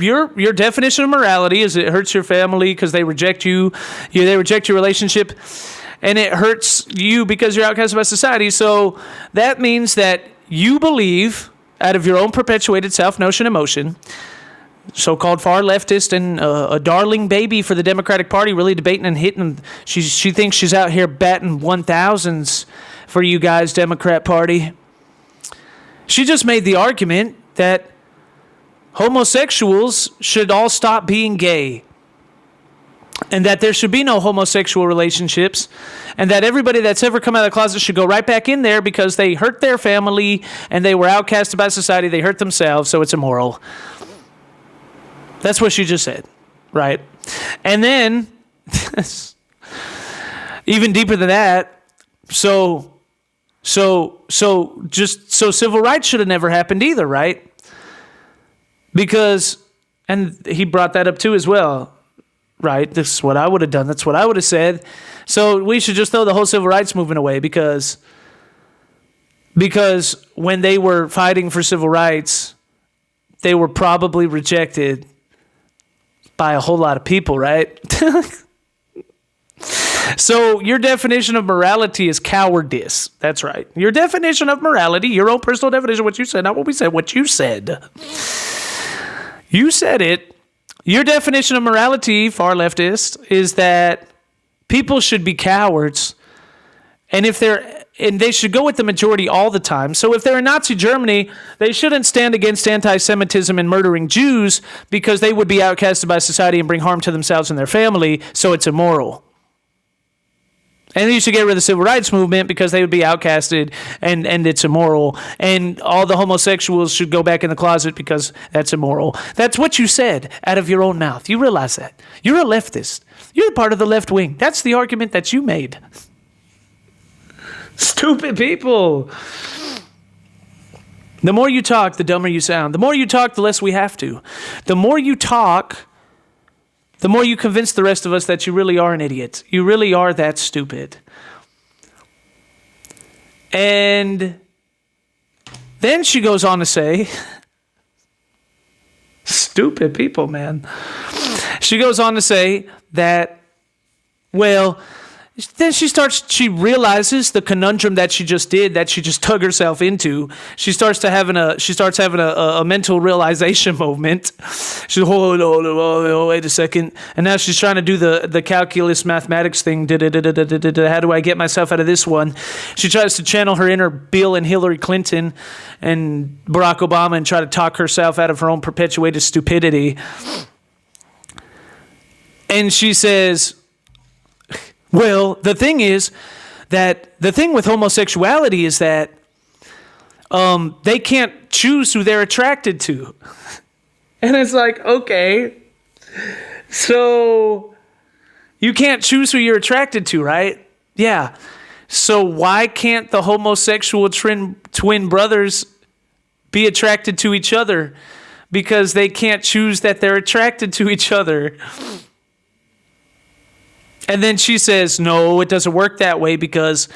your definition of morality is it hurts your family because they reject you, they reject your relationship, and it hurts you because you're outcast by society. So that means that you believe out of your own perpetuated self-notion emotion, so-called far leftist and a darling baby for the Democratic Party, really debating and hitting. She thinks she's out here batting 1,000s for you guys, Democrat Party. She just made the argument that homosexuals should all stop being gay, and that there should be no homosexual relationships, and that everybody that's ever come out of the closet should go right back in there because they hurt their family and they were outcasted by society. They hurt themselves, so it's immoral. That's what she just said, right? And then, even deeper than that, so civil rights should have never happened either, right? Because, and he brought that up too as well, right? This is what I would have done. That's what I would have said. So we should just throw the whole civil rights movement away because when they were fighting for civil rights, they were probably rejected by a whole lot of people, right? So your definition of morality is cowardice. That's right. Your definition of morality, your own personal definition, what you said, not what we said, what you said. You said it. Your definition of morality, far leftist, is that people should be cowards, and they should go with the majority all the time. So if they're in Nazi Germany, they shouldn't stand against anti-Semitism and murdering Jews because they would be outcasted by society and bring harm to themselves and their family, so it's immoral. And you should get rid of the civil rights movement because they would be outcasted and it's immoral. And all the homosexuals should go back in the closet because that's immoral. That's what you said out of your own mouth. You realize that. You're a leftist. You're part of the left wing. That's the argument that you made. Stupid people. The more you talk, the dumber you sound. The more you talk, the less we have to. The more you talk, the more you convince the rest of us that you really are an idiot. You really are that stupid. And then she goes on to say, stupid people, man. She goes on to say that, well, then she realizes the conundrum that she just did, that she just dug herself into. She starts having a mental realization moment. She's, oh, wait a second. And now she's trying to do the calculus mathematics thing. How do I get myself out of this one? She tries to channel her inner Bill and Hillary Clinton and Barack Obama and try to talk herself out of her own perpetuated stupidity. And she says, well, the thing with homosexuality is that they can't choose who they're attracted to. And it's like, okay, so you can't choose who you're attracted to, right? Yeah. So why can't the homosexual twin brothers be attracted to each other? Because they can't choose that they're attracted to each other. And then she says, no, it doesn't work that way because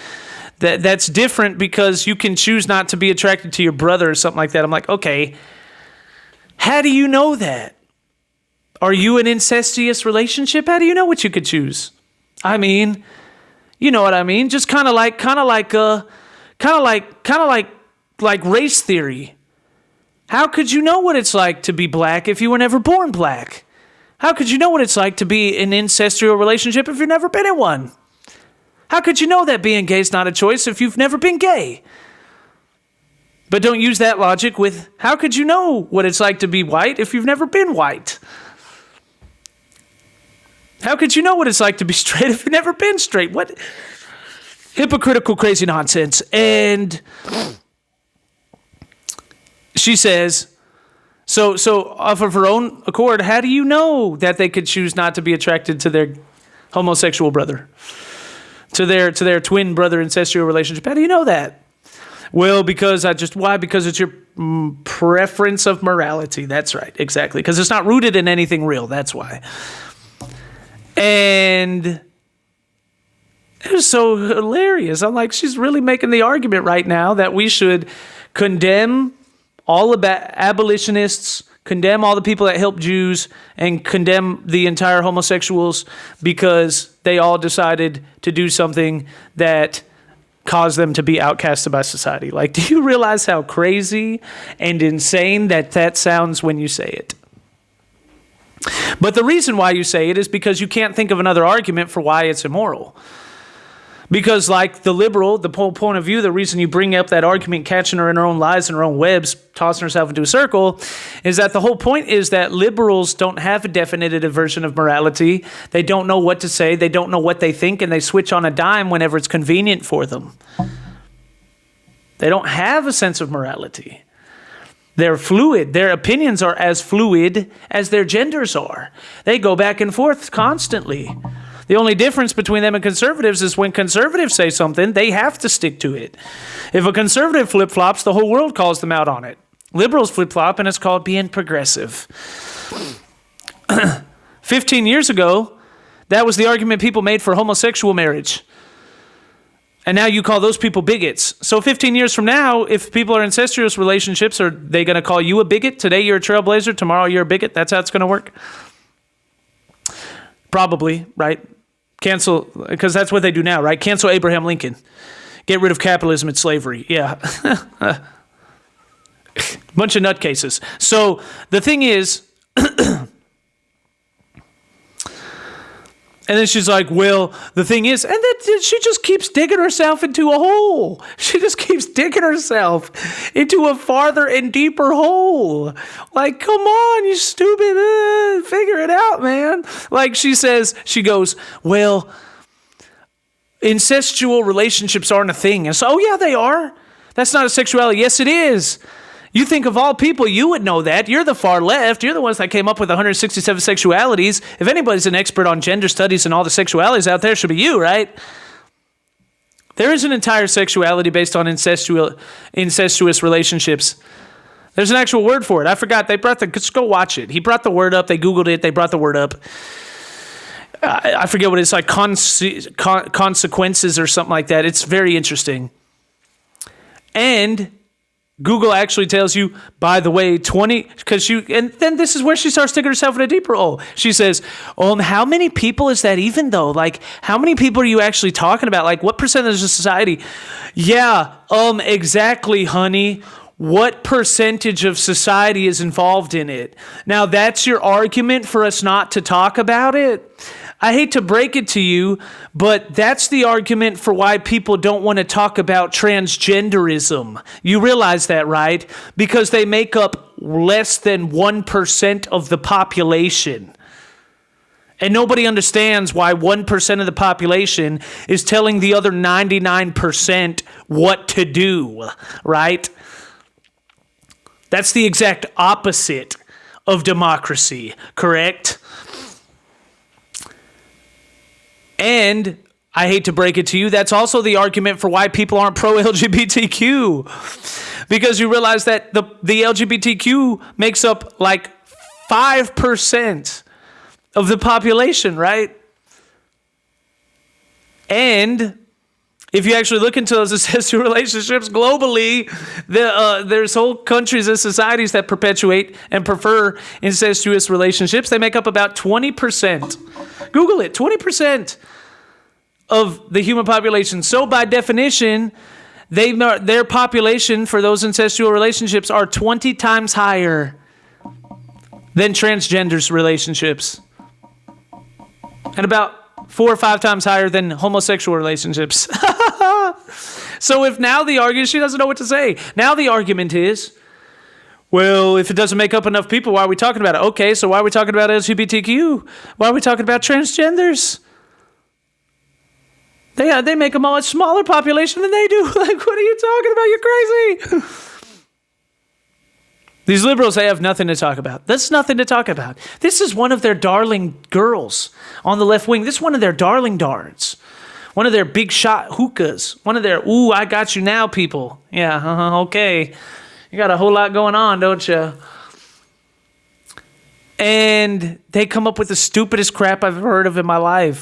that's different because you can choose not to be attracted to your brother or something like that. I'm like, okay, how do you know that? Are you an incestuous relationship? How do you know what you could choose? I mean, you know what I mean? Just kind of like race theory. How could you know what it's like to be black if you were never born black? How could you know what it's like to be in an incestual relationship if you've never been in one? How could you know that being gay is not a choice if you've never been gay? But don't use that logic with, how could you know what it's like to be white if you've never been white? How could you know what it's like to be straight if you've never been straight? What hypocritical, crazy nonsense. And she says, So off of her own accord, how do you know that they could choose not to be attracted to their homosexual brother, to their twin brother incestual relationship? How do you know that? Well, why? Because it's your preference of morality. That's right, exactly. Because it's not rooted in anything real. That's why. And it was so hilarious. I'm like, she's really making the argument right now that we should condemn all abolitionists, condemn all the people that help Jews, and condemn the entire homosexuals because they all decided to do something that caused them to be outcasted by society. Like, do you realize how crazy and insane that sounds when you say it? But the reason why you say it is because you can't think of another argument for why it's immoral. Because like the liberal, the whole point of view, the reason you bring up that argument, catching her in her own lies and her own webs, tossing herself into a circle, is that the whole point is that liberals don't have a definitive version of morality. They don't know what to say. They don't know what they think, and they switch on a dime whenever it's convenient for them. They don't have a sense of morality. They're fluid. Their opinions are as fluid as their genders are. They go back and forth constantly. The only difference between them and conservatives is when conservatives say something, they have to stick to it. If a conservative flip-flops, the whole world calls them out on it. Liberals flip-flop, and it's called being progressive. 15 years ago, that was the argument people made for homosexual marriage. And now you call those people bigots. So 15 years from now, if people are in incestuous relationships, are they going to call you a bigot? Today you're a trailblazer, tomorrow you're a bigot? That's how it's going to work? Probably, right? Cancel, because that's what they do now, right? Cancel Abraham Lincoln. Get rid of capitalism and slavery. Yeah. Bunch of nutcases. So the thing is, and then she's like, well, the thing is, and then she just keeps digging herself into a hole. She just keeps digging herself into a farther and deeper hole. Like, come on, you stupid, figure it out, man. Like she says, she goes, well, incestual relationships aren't a thing. And so, oh yeah, they are. That's not a sexuality. Yes, it is. You think of all people, you would know that. You're the far left. You're the ones that came up with 167 sexualities. If anybody's an expert on gender studies and all the sexualities out there, it should be you, right? There is an entire sexuality based on incestuous relationships. There's an actual word for it. I forgot. Just go watch it. He brought the word up. They Googled it. They brought the word up. I forget what it's like, consequences or something like that. It's very interesting. And Google actually tells you, by the way, 20, and then this is where she starts digging herself in a deeper hole. She says, how many people is that even though? Like, how many people are you actually talking about? Like, what percentage of society? Yeah, exactly, honey. What percentage of society is involved in it? Now, that's your argument for us not to talk about it? I hate to break it to you, but that's the argument for why people don't want to talk about transgenderism. You realize that, right? Because they make up less than 1% of the population. And nobody understands why 1% of the population is telling the other 99% what to do, right? That's the exact opposite of democracy, correct? And I hate to break it to you, that's also the argument for why people aren't pro-LGBTQ. Because you realize that the LGBTQ makes up like 5% of the population, right? And if you actually look into those incestuous relationships globally, there's whole countries and societies that perpetuate and prefer incestuous relationships. They make up about 20%. Google it, 20% of the human population. So by definition, their population for those incestual relationships are 20 times higher than transgenders relationships. And about 4 or 5 times higher than homosexual relationships. So if now the argument, she doesn't know what to say. Now the argument is, well, if it doesn't make up enough people, why are we talking about it? Okay, so why are we talking about LGBTQ? Why are we talking about transgenders? They make a much smaller population than they do. Like, what are you talking about? You're crazy. These liberals, they have nothing to talk about. That's nothing to talk about. This is one of their darling girls on the left wing. This is one of their darling darts. One of their big shot hookahs. One of their, ooh, I got you now people. Yeah, okay. You got a whole lot going on, don't you? And they come up with the stupidest crap I've ever heard of in my life.